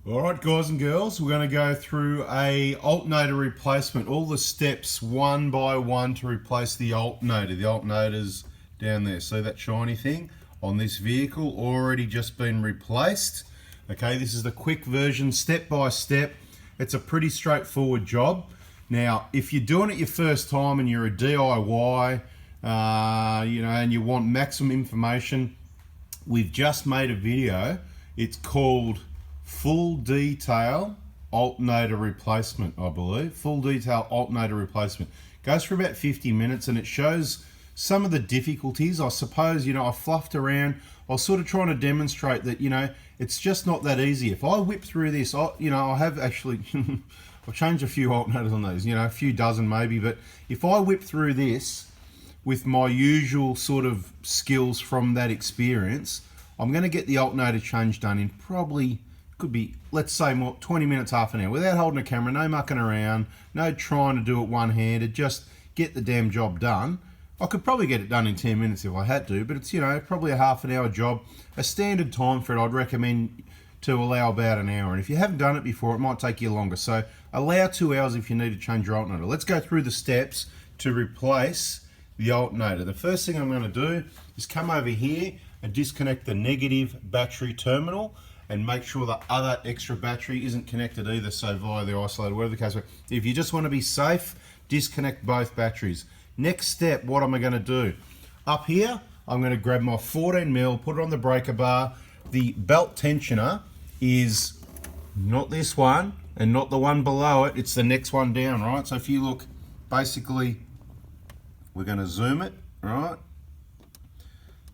All right, guys and girls, we're going to go through a alternator replacement, all the steps one by one to replace the alternator. The alternator's down there. See that shiny thing on this vehicle? Already just been replaced. Okay, this is the quick version, step by step. It's a pretty straightforward job. Now, if you're doing it your first time and you're a DIY, and you want maximum information, we've just made a video. It's called Full Detail Alternator Replacement, I believe. Full Detail Alternator Replacement. Goes for about 50 minutes and it shows some of the difficulties. I suppose, I fluffed around. I was sort of trying to demonstrate that, it's just not that easy. If I whip through this, I have actually, I've changed a few alternators on these, a few dozen maybe, but if I whip through this with my usual sort of skills from that experience, I'm going to get the alternator change done in probably, could be, let's say, 20 minutes, half an hour, without holding a camera, no mucking around, no trying to do it one-handed, just get the damn job done. I could probably get it done in 10 minutes if I had to, but it's, probably a half an hour job. A standard time for it, I'd recommend to allow about an hour. And if you haven't done it before, it might take you longer. So allow 2 hours if you need to change your alternator. Let's go through the steps to replace the alternator. The first thing I'm going to do is come over here and disconnect the negative battery terminal and make sure the other extra battery isn't connected either, so via the isolator, whatever the case may be. If you just want to be safe, disconnect both batteries. Next step, what am I going to do? Up here, I'm going to grab my 14mm, put it on the breaker bar. The belt tensioner is not this one and not the one below it, it's the next one down, right? So if you look, basically, we're going to zoom it, right?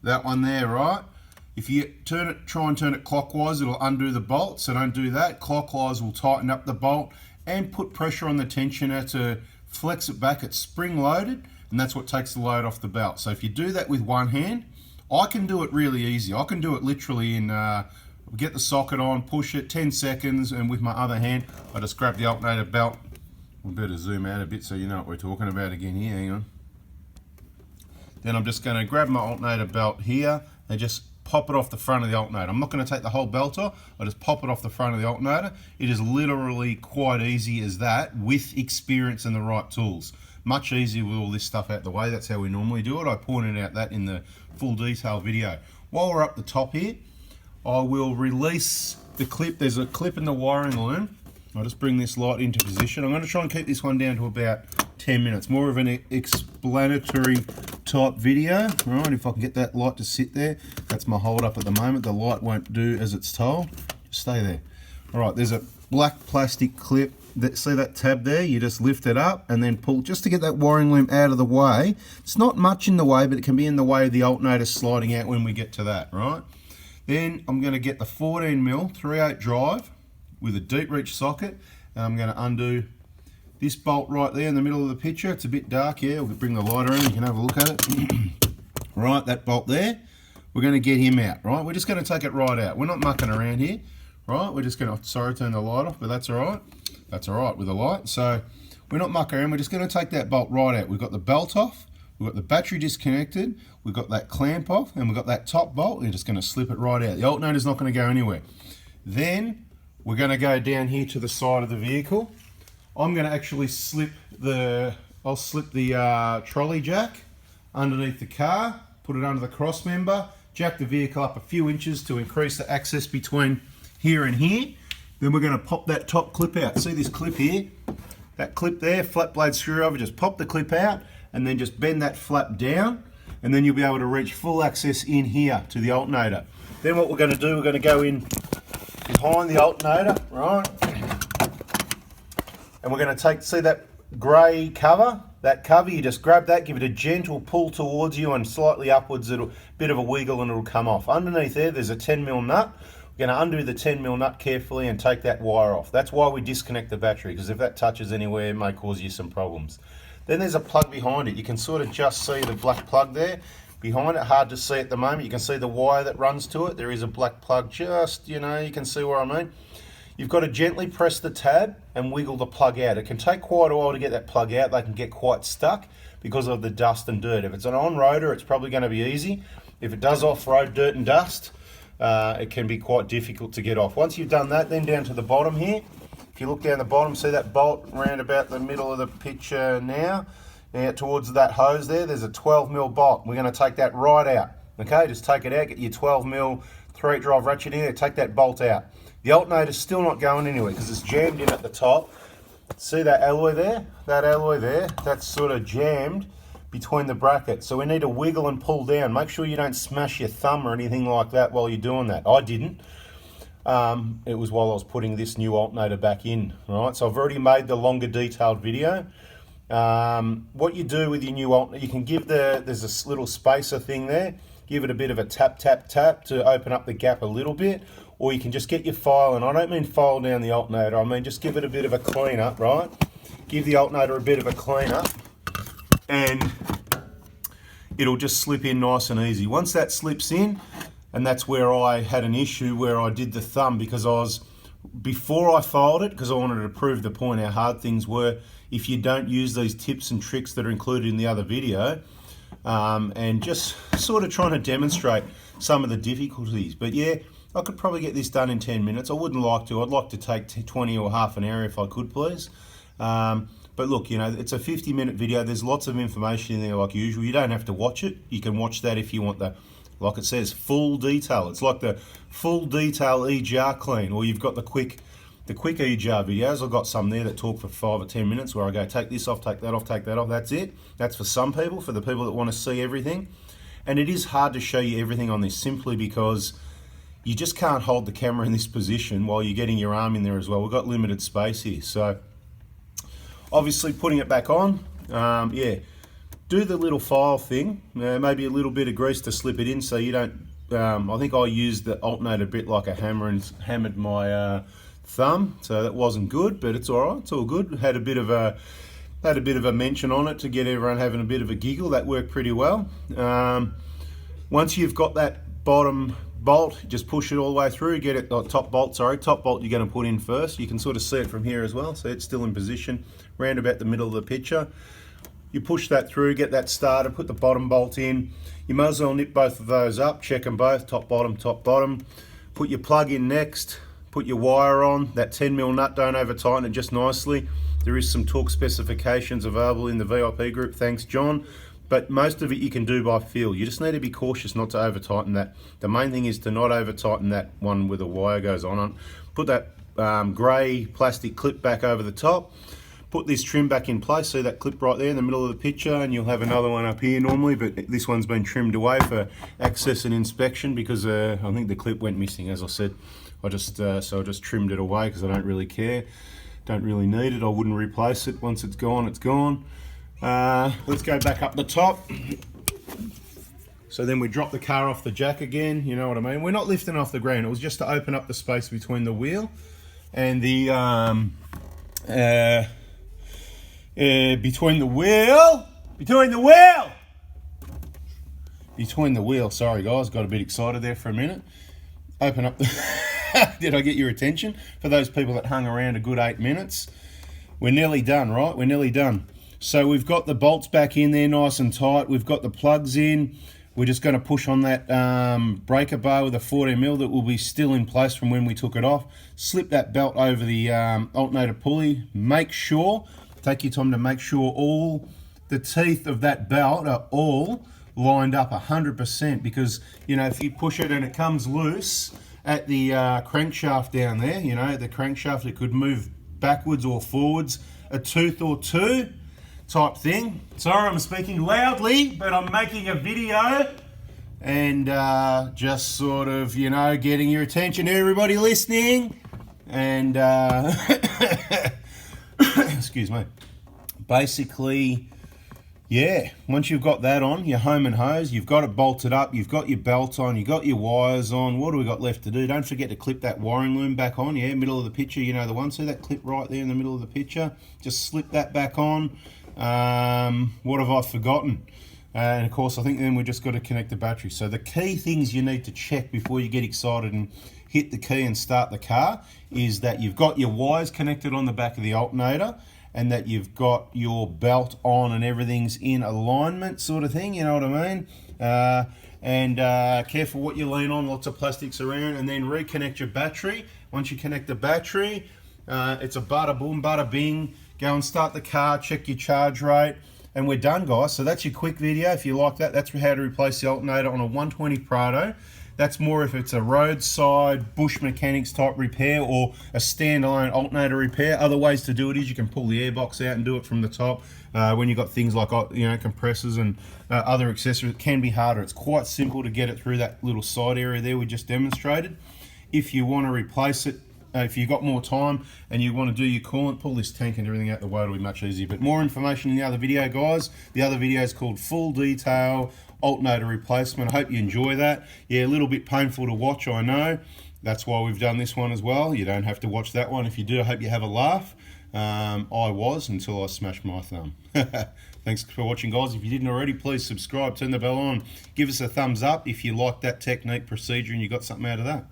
That one there, right? If you try and turn it clockwise, it'll undo the bolt, so don't do that. Clockwise will tighten up the bolt and put pressure on the tensioner to flex it back. It's spring loaded, and that's what takes the load off the belt. So if you do that with one hand, I can do it really easy. I can do it literally in, get the socket on, push it, 10 seconds, and with my other hand, I just grab the alternator belt. We better zoom out a bit so you know what we're talking about again here, hang on. Then I'm just going to grab my alternator belt here and just pop it off the front of the alternator. I'm not going to take the whole belt off, I just pop it off the front of the alternator. It is literally quite easy as that with experience and the right tools. Much easier with all this stuff out the way. That's how we normally do it. I pointed out that in the full detail video. While we're up the top here, I will release the clip. There's a clip in the wiring loom. I'll just bring this light into position. I'm going to try and keep this one down to about 10 minutes. More of an explanatory type video, right? If I can get that light to sit there. That's my hold up at the moment. The light won't do as it's told. Just stay there. All right, there's a black plastic clip. See that tab there? You just lift it up and then pull, just to get that wiring loom out of the way. It's not much in the way, but it can be in the way of the alternator sliding out when we get to that, right? Then I'm going to get the 14mm 3/8 drive with a deep reach socket, and I'm going to undo this bolt right there in the middle of the picture. It's a bit dark here. We'll bring the light around, you can have a look at it. Right, that bolt there, we're going to get him out, right? We're just going to take it right out. We're not mucking around here, right? We're just going to, sorry, turn the light off, but that's all right. That's all right with the light. So we're not mucking around. We're just going to take that bolt right out. We've got the belt off. We've got the battery disconnected. We've got that clamp off, and we've got that top bolt. We're just going to slip it right out. The alternator's not going to go anywhere. Then we're going to go down here to the side of the vehicle. I'm going to actually slip the trolley jack underneath the car, put it under the cross member, jack the vehicle up a few inches to increase the access between here and here. Then we're going to pop that top clip out. See this clip here? That clip there, flat blade screwdriver, just pop the clip out and then just bend that flap down, and then you'll be able to reach full access in here to the alternator. Then what we're going to do, we're going to go in behind the alternator, right? And we're going to take, see that grey cover? That cover, you just grab that, give it a gentle pull towards you and slightly upwards, it'll bit of a wiggle and it'll come off. Underneath there's a 10mm nut. We're going to undo the 10mm nut carefully and take that wire off. That's why we disconnect the battery, because if that touches anywhere, it may cause you some problems. Then there's a plug behind it. You can sort of just see the black plug there. Behind it, hard to see at the moment. You can see the wire that runs to it. There is a black plug just, you can see what I mean. You've got to gently press the tab and wiggle the plug out. It can take quite a while to get that plug out. They can get quite stuck because of the dust and dirt. If it's an on-roader, it's probably going to be easy. If it does off-road dirt and dust, it can be quite difficult to get off. Once you've done that, then down to the bottom here. If you look down the bottom, see that bolt around about the middle of the picture now? Now towards that hose there's a 12mm bolt. We're going to take that right out. Okay, just take it out, get your 12mm 3/8 drive ratchet in there, take that bolt out. The alternator's still not going anywhere because it's jammed in at the top. See that alloy there? That alloy there, that's sort of jammed between the brackets. So we need to wiggle and pull down. Make sure you don't smash your thumb or anything like that while you're doing that. I didn't. It was while I was putting this new alternator back in, right? So I've already made the longer detailed video. What you do with your new alternator, you can give there's a little spacer thing there, give it a bit of a tap, tap, tap to open up the gap a little bit, or you can just get your file, and I don't mean file down the alternator, I mean just give it a bit of a clean up, right? Give the alternator a bit of a clean up, and it'll just slip in nice and easy. Once that slips in, and that's where I had an issue where I did the thumb, because before I filed it, because I wanted to prove the point how hard things were if you don't use these tips and tricks that are included in the other video, and just sort of trying to demonstrate some of the difficulties. But yeah, I could probably get this done in 10 minutes. I wouldn't like to. I'd like to take 20 or half an hour if I could, please. But look, you know, it's a 50-minute video. There's lots of information in there like usual. You don't have to watch it. You can watch that if you want the, like it says, full detail. It's like the full detail EGR clean, or you've got the quick EGR videos. I've got some there that talk for 5 or 10 minutes where I go, take this off, take that off, take that off. That's it. That's for some people, for the people that want to see everything. And it is hard to show you everything on this simply because you just can't hold the camera in this position while you're getting your arm in there as well. We've got limited space here. So obviously putting it back on, yeah, do the little file thing, maybe a little bit of grease to slip it in so you don't, I think I used the alternator bit like a hammer and hammered my thumb, so that wasn't good, but it's all right, it's all good. Had a bit of a mention on it to get everyone having a bit of a giggle. That worked pretty well. Once you've got that bottom bolt, just push it all the way through, get it, top bolt you're going to put in first. You can sort of see it from here as well, so it's still in position round about the middle of the picture. You push that through, get that started, put the bottom bolt in. You might as well nip both of those up, check them both, top bottom. Put your plug in next, put your wire on. That 10mm nut, don't over tighten it, just nicely. There is some torque specifications available in the VIP group, thanks John. But most of it you can do by feel. You just need to be cautious not to over tighten that. The main thing is to not over tighten that one where the wire goes on. Put that grey plastic clip back over the top. Put this trim back in place, see that clip right there in the middle of the picture, and you'll have another one up here normally, but this one's been trimmed away for access and inspection because I think the clip went missing, as I said. So I just trimmed it away because I don't really care, don't really need it. I wouldn't replace it. Once it's gone, it's gone. Let's go back up the top. So then we drop the car off the jack again, you know what I mean? We're not lifting off the ground, it was just to open up the space between the wheel and the between the wheel, sorry guys, got a bit excited there for a minute. Open up the did I get your attention? For those people that hung around a good 8 minutes, we're nearly done, right? We're nearly done. So we've got the bolts back in there nice and tight, we've got the plugs in. We're just going to push on that breaker bar with a 14mm that will be still in place from when we took it off. Slip that belt over the alternator pulley. Make sure, take your time to make sure all the teeth of that belt are all lined up 100%, because, you know, if you push it and it comes loose at the crankshaft down there, you know, the crankshaft, it could move backwards or forwards a tooth or two type thing. Sorry, I'm speaking loudly, but I'm making a video and just sort of, you know, getting your attention, everybody listening. And excuse me. Basically, yeah, once you've got that on, your home and hose, you've got it bolted up, you've got your belt on, you've got your wires on. What do we got left to do? Don't forget to clip that wiring loom back on, yeah, middle of the picture, you know the one. See that clip right there in the middle of the picture? Just slip that back on. What have I forgotten? And of course, I think then we've just got to connect the battery. So the key things you need to check before you get excited and hit the key and start the car is that you've got your wires connected on the back of the alternator, and that you've got your belt on and everything's in alignment, sort of thing, you know what I mean? and careful what you lean on, lots of plastics around, and then reconnect your battery. Once you connect the battery, it's a bada boom, bada bing. Go and start the car, check your charge rate, and we're done, guys. So that's your quick video. If you like that, that's how to replace the alternator on a 120 Prado. That's more if it's a roadside bush mechanics type repair or a standalone alternator repair. Other ways to do it is you can pull the airbox out and do it from the top. When you've got things like compressors and other accessories, it can be harder. It's quite simple to get it through that little side area there we just demonstrated. If you want to replace it, if you've got more time and you want to do your coolant, pull this tank and everything out the way, it'll be much easier. But more information in the other video, guys. The other video is called Full Detail Alternator Replacement. I hope you enjoy that. Yeah, a little bit painful to watch, I know. That's why we've done this one as well. You don't have to watch that one. If you do, I hope you have a laugh. I was, until I smashed my thumb. Thanks for watching, guys. If you didn't already, please subscribe, turn the bell on, give us a thumbs up if you like that technique, procedure, and you got something out of that.